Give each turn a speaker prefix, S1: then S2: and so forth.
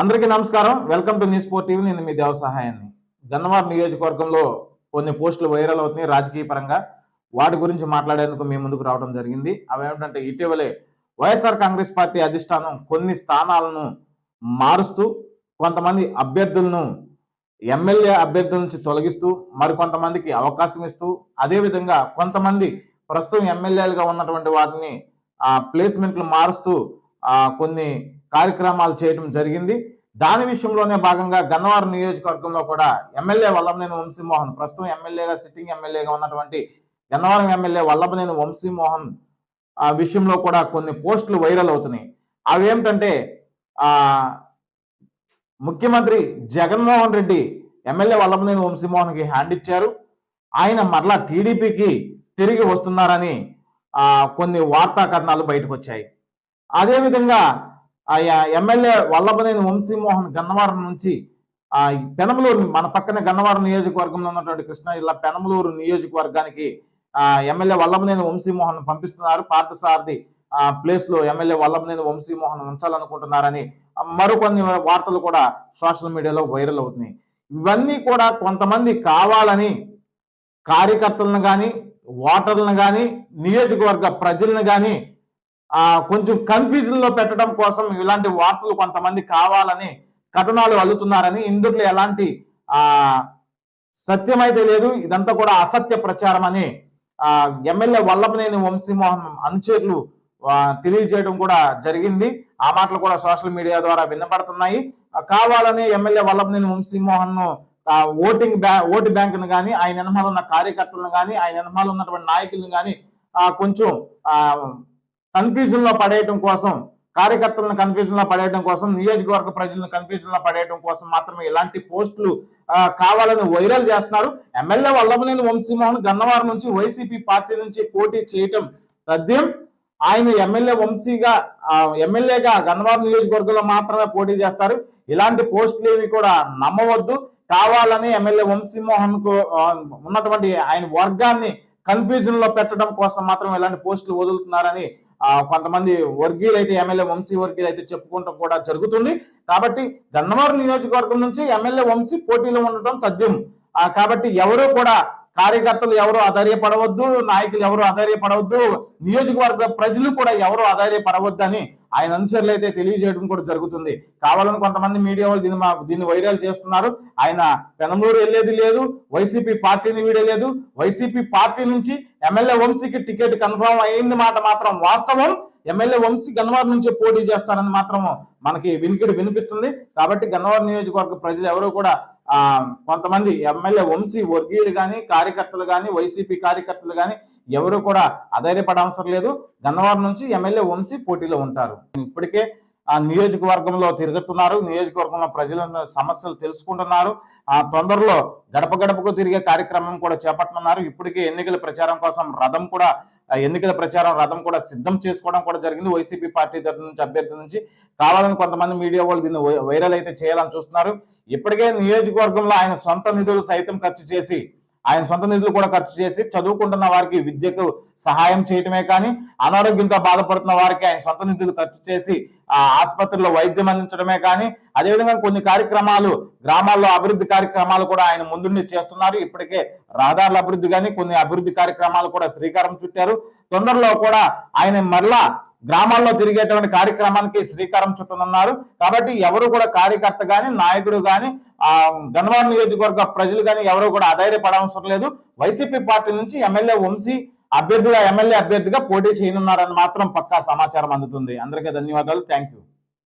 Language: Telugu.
S1: అందరికీ నమస్కారం. Welcome to news 4 TV. నేను మీ దేవ సహాయాన్ని. గన్నవరం నియోజకవర్గంలో కొన్ని పోస్టులు వైరల్ అవుతున్నాయి రాజకీయ పరంగా. వాటి గురించి మాట్లాడేందుకు మీ ముందుకు రావడం జరిగింది. అవి ఏమిటంటే, ఇటీవలే వైఎస్ఆర్ కాంగ్రెస్ పార్టీ అధిష్టానం కొన్ని స్థానాలను మారుస్తూ కొంతమంది అభ్యర్థులను ఎమ్మెల్యే అభ్యర్థుల నుంచి తొలగిస్తూ మరికొంతమందికి అవకాశం ఇస్తూ, అదేవిధంగా కొంతమంది ప్రస్తుతం ఎమ్మెల్యేలుగా ఉన్నటువంటి వాటిని ప్లేస్మెంట్లు మారుస్తూ కొన్ని కార్యక్రమాలు చేయడం జరిగింది. దాని విషయంలోనే భాగంగా గన్నవరం నియోజకవర్గంలో కూడా ఎమ్మెల్యే వల్లభనేని వంశీమోహన్, ప్రస్తుతం ఎమ్మెల్యేగా సిట్టింగ్ ఎమ్మెల్యేగా ఉన్నటువంటి గన్నవరం ఎమ్మెల్యే వల్లభనేని వంశీమోహన్ విషయంలో కూడా కొన్ని పోస్టులు వైరల్ అవుతున్నాయి. అవి ఏమిటంటే, ముఖ్యమంత్రి జగన్మోహన్ రెడ్డి ఎమ్మెల్యే వల్లభనేని వంశీమోహన్కి హ్యాండ్ ఇచ్చారు. ఆయన మరలా టీడీపీకి తిరిగి వస్తున్నారని కొన్ని వార్తా కథనాలు బయటకు వచ్చాయి. అదేవిధంగా ఎమ్మెల్యే వల్లభనేని వంశీమోహన్ గన్నవరం నుంచి పెనమలూరు, మన పక్కన గన్నవరం నియోజకవర్గంలో ఉన్నటువంటి కృష్ణా జిల్లా పెనమలూరు నియోజకవర్గానికి ఎమ్మెల్యే వల్లభనేని వంశీమోహన్ పంపిస్తున్నారు. పార్థసారథి ప్లేస్ లో ఎమ్మెల్యే వల్లభనేని వంశీమోహన్ ఉంచాలనుకుంటున్నారని మరికొన్ని వార్తలు కూడా సోషల్ మీడియాలో వైరల్ అవుతున్నాయి. ఇవన్నీ కూడా కొంతమంది కావాలని కార్యకర్తలను కానీ, ఓటర్లను కానీ, నియోజకవర్గ ప్రజలను కానీ కొంచెం కన్ఫ్యూజన్ లో పెట్టడం కోసం ఇలాంటి వార్తలు కొంతమంది కావాలని కథనాలు అల్లుతున్నారని, ఇందులో ఎలాంటి సత్యమైతే లేదు, ఇదంతా కూడా అసత్య ప్రచారం అని ఎమ్మెల్యే వల్లభనేని వంశీమోహన్ అనుచరులు తెలియజేయడం కూడా జరిగింది. ఆ మాటలు కూడా సోషల్ మీడియా ద్వారా వినపడుతున్నాయి. కావాలని ఎమ్మెల్యే వల్లభనేని వంశీమోహన్ ఓటు బ్యాంకును కానీ, ఆయన వెనమాల ఉన్న కార్యకర్తలను కానీ, ఆయన వెనమాల ఉన్నటువంటి నాయకులను కానీ కొంచెం కన్ఫ్యూజన్ లో పడేయడం కోసం, కార్యకర్తలను కన్ఫ్యూజన్ లో పడేయడం కోసం, నియోజకవర్గ ప్రజలను కన్ఫ్యూజన్ లో పడేయడం కోసం మాత్రమే ఇలాంటి పోస్టులు కావాలని వైరల్ చేస్తున్నారు. ఎమ్మెల్యే వల్లభనేని వంశీమోహన్ గన్నవరం నుంచి వైసీపీ పార్టీ నుంచి పోటీ చేయటం తథ్యం. ఆయన ఎమ్మెల్యేగా గన్నవరం నియోజకవర్గంలో మాత్రమే పోటీ చేస్తారు. ఇలాంటి పోస్టులు ఏవి కూడా నమ్మవద్దు. కావాలని ఎమ్మెల్యే వంశీమోహన్ కు ఉన్నటువంటి ఆయన వర్గాన్ని కన్ఫ్యూజన్ లో పెట్టడం కోసం మాత్రం ఇలాంటి పోస్టులు వదులుతున్నారని కొంతమంది వర్గీయులు అయితే, ఎమ్మెల్యే వంశీ వర్గీయులు అయితే చెప్పుకుంటూ కూడా జరుగుతుంది. కాబట్టి గన్నవరం నియోజకవర్గం నుంచి ఎమ్మెల్యే వంశీ పోటీలో ఉండటం తథ్యం. కాబట్టి ఎవరు కూడా, కార్యకర్తలు ఎవరు అధైర్యపడవద్దు, నాయకులు ఎవరు అధైర్యపడవద్దు, నియోజకవర్గ ప్రజలు కూడా ఎవరు అధైర్యపడవద్దు అని ఆయన అనుచరులు అయితే తెలియజేయడం కూడా జరుగుతుంది. కావాలని కొంతమంది మీడియా వాళ్ళు దీన్ని వైరల్ చేస్తున్నారు. ఆయన పెనమలూరు వెళ్ళేది లేదు, వైసీపీ పార్టీని వీడలేదు. వైసీపీ పార్టీ నుంచి ఎమ్మెల్యే వంశీకి టికెట్ కన్ఫర్మ్ అయింది మాట మాత్రం వాస్తవం. ఎమ్మెల్యే వంశీ గన్నవరం నుంచి పోటీ చేస్తారని మాత్రం మనకి వినిపిస్తుంది. కాబట్టి గన్నవరం నియోజకవర్గ ప్రజలు ఎవరు కూడా కొంతమంది ఎమ్మెల్యే వంశీ వర్గీయులు కానీ, కార్యకర్తలు కానీ, వైసీపీ కార్యకర్తలు కానీ ఎవరు కూడా అధైర్యపడవసరం లేదు. గన్నవరం నుంచి ఎమ్మెల్యే వంశీ పోటీలో ఉంటారు. ఇప్పటికే నియోజకవర్గంలో తిరుగుతున్నారు, నియోజకవర్గంలో ప్రజల సమస్యలు తెలుసుకుంటున్నారు. తొందరలో గడప గడపకు తిరిగే కార్యక్రమం కూడా చేపట్టనున్నారు. ఇప్పటికే ఎన్నికల ప్రచారం రథం కూడా సిద్ధం చేసుకోవడం కూడా జరిగింది. వైసీపీ పార్టీ తరఫు నుంచి అభ్యర్థి నుంచి కావాలని కొంతమంది మీడియా వాళ్ళు దీన్ని వైరల్ అయితే చేయాలని చూస్తున్నారు. ఇప్పటికే నియోజకవర్గంలో ఆయన సొంత నిధులు సైతం ఖర్చు చేసి చదువుకుంటున్న వారికి విద్యకు సహాయం చేయటమే కానీ, అనారోగ్యంతో బాధపడుతున్న వారికి ఆయన సొంత నిధులు ఖర్చు చేసి ఆసుపత్రిలో వైద్యం అందించడమే కానీ, అదేవిధంగా కొన్ని కార్యక్రమాలు, గ్రామాల్లో అభివృద్ధి కార్యక్రమాలు కూడా ఆయన ముందుండి చేస్తున్నారు. ఇప్పటికే రహదారుల అభివృద్ధి కానీ కొన్ని అభివృద్ధి కార్యక్రమాలు కూడా శ్రీకారం చుట్టారు. తొందరలో కూడా ఆయన మరలా గ్రామాల్లో తిరిగేటువంటి కార్యక్రమానికి శ్రీకారం చుట్టనున్నారు. కాబట్టి ఎవరు కూడా కార్యకర్త కానీ, నాయకుడు కానీ, గన్నవరం నియోజకవర్గ ప్రజలు కానీ ఎవరు కూడా అధైర్యపడవసరం లేదు. వైసీపీ పార్టీ నుంచి ఎమ్మెల్యే వంశీ ఎమ్మెల్యే అభ్యర్థిగా పోటీ చేయనున్నారని మాత్రం పక్కా సమాచారం అందుతుంది. అందరికీ ధన్యవాదాలు. Thank you.